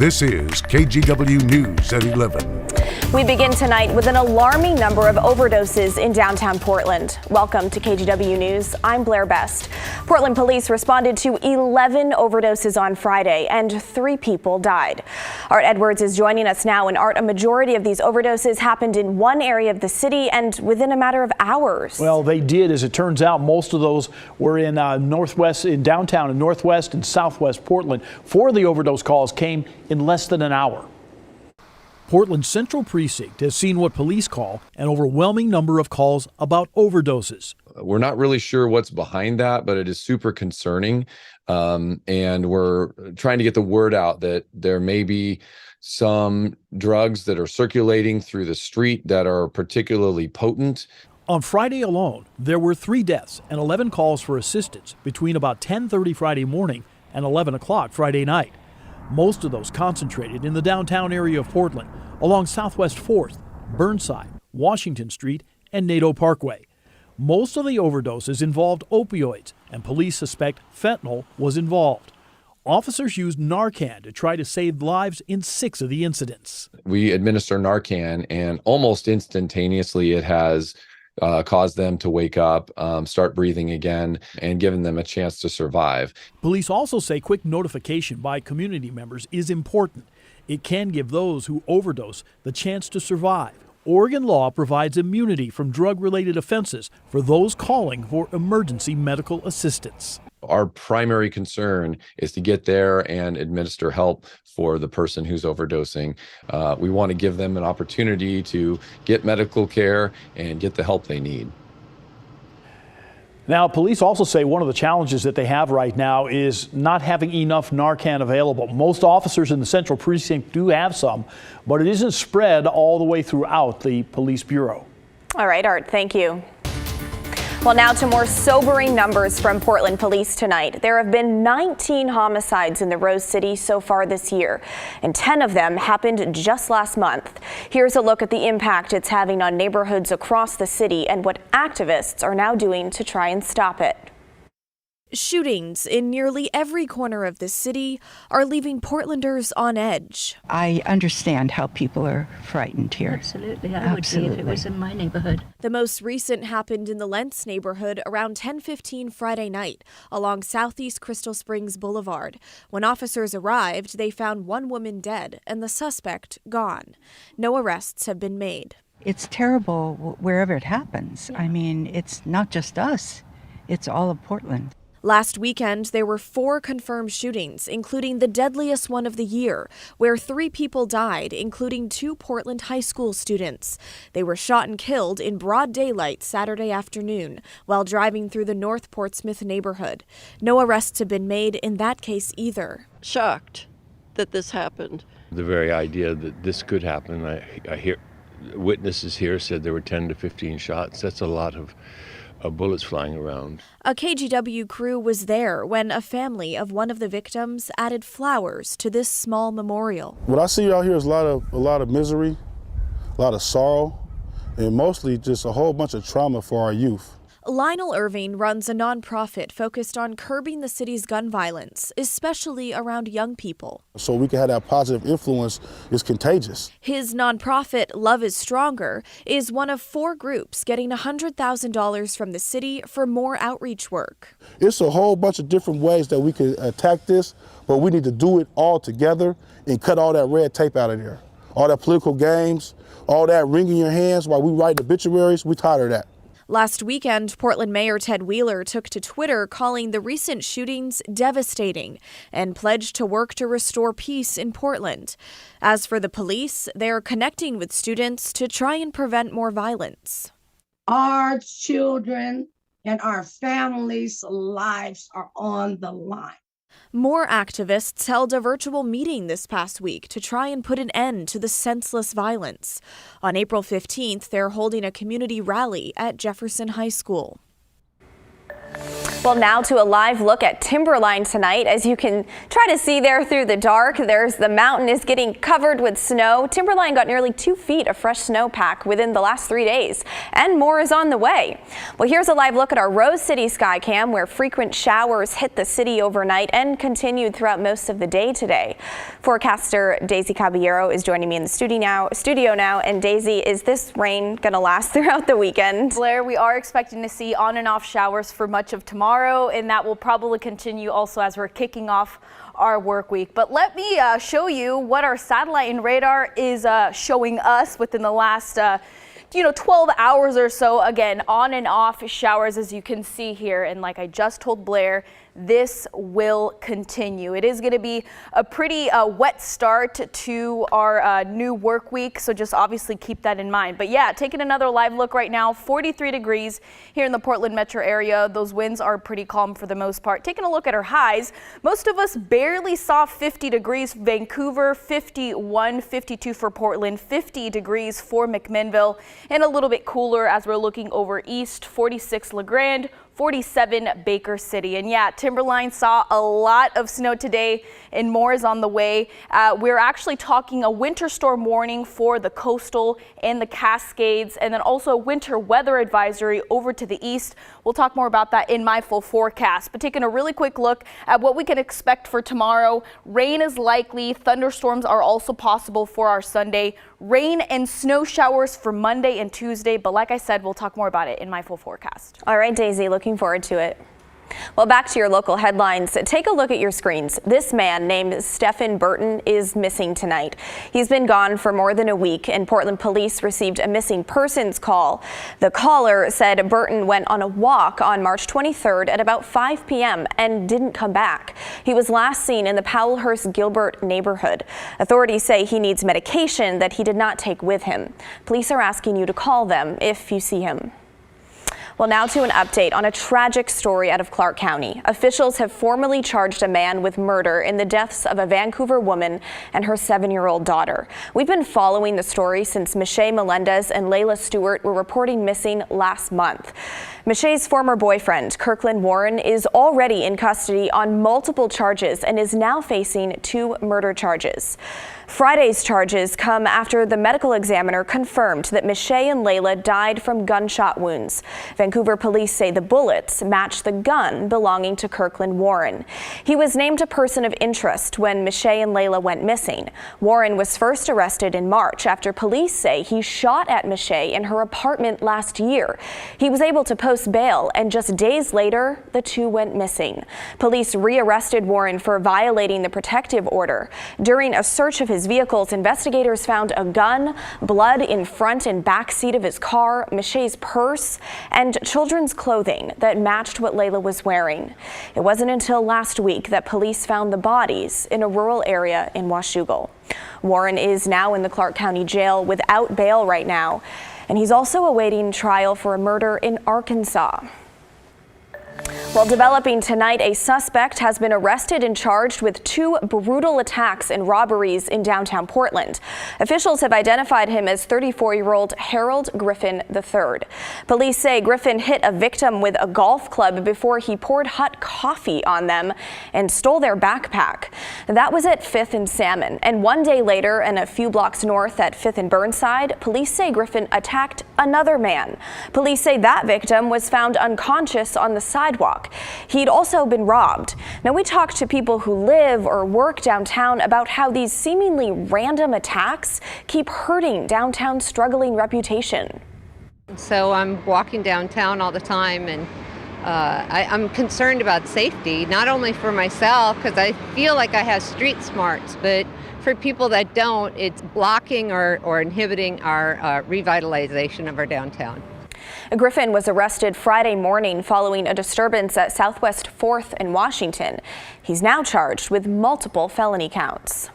This is KGW News at 11. We begin tonight with an alarming number of overdoses in downtown Portland. Welcome to KGW News. I'm Blair Best. Portland police responded to 11 overdoses on Friday, and 3 people died. Art Edwards is joining us now. And Art, a majority of these overdoses happened in one area of the city and within a matter of hours. Well, they did. As it turns out, most of those were in downtown and northwest and southwest Portland. 4 of the overdose calls came in less than an hour. Portland's Central Precinct has seen what police call an overwhelming number of calls about overdoses. We're not really sure what's behind that, but it is super concerning. And we're trying to get the word out that there may be some drugs that are circulating through the street that are particularly potent. On Friday alone, there were 3 deaths and 11 calls for assistance between about 10:30 Friday morning and 11 o'clock Friday night. Most of those concentrated in the downtown area of Portland, along Southwest 4th, Burnside, Washington Street, and Nadeau Parkway. Most of the overdoses involved opioids, and police suspect fentanyl was involved. Officers used Narcan to try to save lives in 6 of the incidents. We administer Narcan, and almost instantaneously it has caused them to wake up, start breathing again, and given them a chance to survive. Police also say quick notification by community members is important. It can give those who overdose the chance to survive. Oregon law provides immunity from drug-related offenses for those calling for emergency medical assistance. Our primary concern is to get there and administer help for the person who's overdosing. We want to give them an opportunity to get medical care and get the help they need. Now, police also say one of the challenges that they have right now is not having enough Narcan available. Most officers in the Central Precinct do have some, but it isn't spread all the way throughout the police bureau. All right, Art, thank you. Well, now to more sobering numbers from Portland police tonight. There have been 19 homicides in the Rose City so far this year, and 10 of them happened just last month. Here's a look at the impact it's having on neighborhoods across the city and what activists are now doing to try and stop it. Shootings in nearly every corner of the city are leaving Portlanders on edge. I understand how people are frightened here. Absolutely, I would be if it was in my neighborhood. The most recent happened in the Lentz neighborhood around 10:15 Friday night along Southeast Crystal Springs Boulevard. When officers arrived, they found one woman dead and the suspect gone. No arrests have been made. It's terrible wherever it happens. I mean, it's not just us, it's all of Portland. Last weekend, there were 4 confirmed shootings, including the deadliest one of the year, where 3 people died, including 2 Portland high school students. They were shot and killed in broad daylight Saturday afternoon while driving through the North Portsmouth neighborhood. No arrests have been made in that case either. Shocked that this happened. The very idea that this could happen, I hear witnesses here said there were 10 to 15 shots. That's a lot of bullets flying around. A KGW crew was there when a family of one of the victims added flowers to this small memorial. What I see out here is a lot of misery, a lot of sorrow, and mostly just a whole bunch of trauma for our youth. Lionel Irving runs a nonprofit focused on curbing the city's gun violence, especially around young people. So we can have that positive influence is contagious. His nonprofit, Love is Stronger, is one of 4 groups getting $100,000 from the city for more outreach work. It's a whole bunch of different ways that we could attack this, but we need to do it all together and cut all that red tape out of there. All that political games, all that wringing your hands while we write obituaries, we tired of that. Last weekend, Portland Mayor Ted Wheeler took to Twitter calling the recent shootings devastating and pledged to work to restore peace in Portland. As for the police, they're connecting with students to try and prevent more violence. Our children and our families' lives are on the line. More activists held a virtual meeting this past week to try and put an end to the senseless violence. On April 15th, they're holding a community rally at Jefferson High School. Well, now to a live look at Timberline tonight. As you can try to see there through the dark, there's the mountain is getting covered with snow. Timberline got nearly 2 feet of fresh snowpack within the last 3 days, and more is on the way. Well, here's a live look at our Rose City Skycam, where frequent showers hit the city overnight and continued throughout most of the day today. Forecaster Daisy Caballero is joining me in the studio now. And Daisy, is this rain going to last throughout the weekend? Blair, we are expecting to see on and off showers for much of tomorrow, and that will probably continue also as we're kicking off our work week. But let me show you what our satellite and radar is showing us within the last 12 hours or so. Again, on and off showers, as you can see here. And like I just told Blair, this will continue. It is going to be a pretty wet start to our new work week, so just obviously keep that in mind. But yeah, taking another live look right now, 43 degrees here in the Portland metro area. Those winds are pretty calm for the most part. Taking a look at our highs, most of us barely saw 50 degrees. Vancouver, 51, 52 for Portland, 50 degrees for McMinnville, and a little bit cooler as we're looking over east, 46 LeGrand, 47 Baker City. And yeah, Timberline saw a lot of snow today, and more is on the way. We're actually talking a winter storm warning for the coastal and the Cascades, and then also a winter weather advisory over to the east. We'll talk more about that in my full forecast. But taking a really quick look at what we can expect for tomorrow, rain is likely. Thunderstorms are also possible for our Sunday. Rain and snow showers for Monday and Tuesday. But like I said, we'll talk more about it in my full forecast. All right, Daisy, looking forward to it. Well, back to your local headlines. Take a look at your screens. This man named Stephen Burton is missing tonight. He's been gone for more than a week, and Portland police received a missing persons call. The caller said Burton went on a walk on March 23rd at about 5 p.m. and didn't come back. He was last seen in the Powellhurst-Gilbert neighborhood. Authorities say he needs medication that he did not take with him. Police are asking you to call them if you see him. Well, now to an update on a tragic story out of Clark County. Officials have formally charged a man with murder in the deaths of a Vancouver woman and her 7-year-old daughter. We've been following the story since Michelle Melendez and Layla Stewart were reporting missing last month. Michelle's former boyfriend, Kirkland Warren, is already in custody on multiple charges and is now facing 2 murder charges. Friday's charges come after the medical examiner confirmed that Michelle and Layla died from gunshot wounds. Vancouver police say the bullets match the gun belonging to Kirkland Warren. He was named a person of interest when Michelle and Layla went missing. Warren was first arrested in March after police say he shot at Michelle in her apartment last year. He was able to post bail, and just days later, the two went missing. Police rearrested Warren for violating the protective order. During a search of his vehicles, investigators found a gun, blood in front and back seat of his car, Michelle's purse, and children's clothing that matched what Layla was wearing. It wasn't until last week that police found the bodies in a rural area in Washougal. Warren is now in the Clark County Jail without bail right now, and he's also awaiting trial for a murder in Arkansas. Well, developing tonight, a suspect has been arrested and charged with 2 brutal attacks and robberies in downtown Portland. Officials have identified him as 34-year-old Harold Griffin III. Police say Griffin hit a victim with a golf club before he poured hot coffee on them and stole their backpack. That was at 5th and Salmon. And 1 day later, and a few blocks north at 5th and Burnside, police say Griffin attacked another man. Police say that victim was found unconscious on the sidewalk. He'd also been robbed. Now, we talked to people who live or work downtown about how these seemingly random attacks keep hurting downtown's struggling reputation. So I'm walking downtown all the time, and I'm concerned about safety, not only for myself, because I feel like I have street smarts, but for people that don't, it's blocking or inhibiting our revitalization of our downtown. Griffin was arrested Friday morning following a disturbance at Southwest 4th and Washington. He's now charged with multiple felony counts.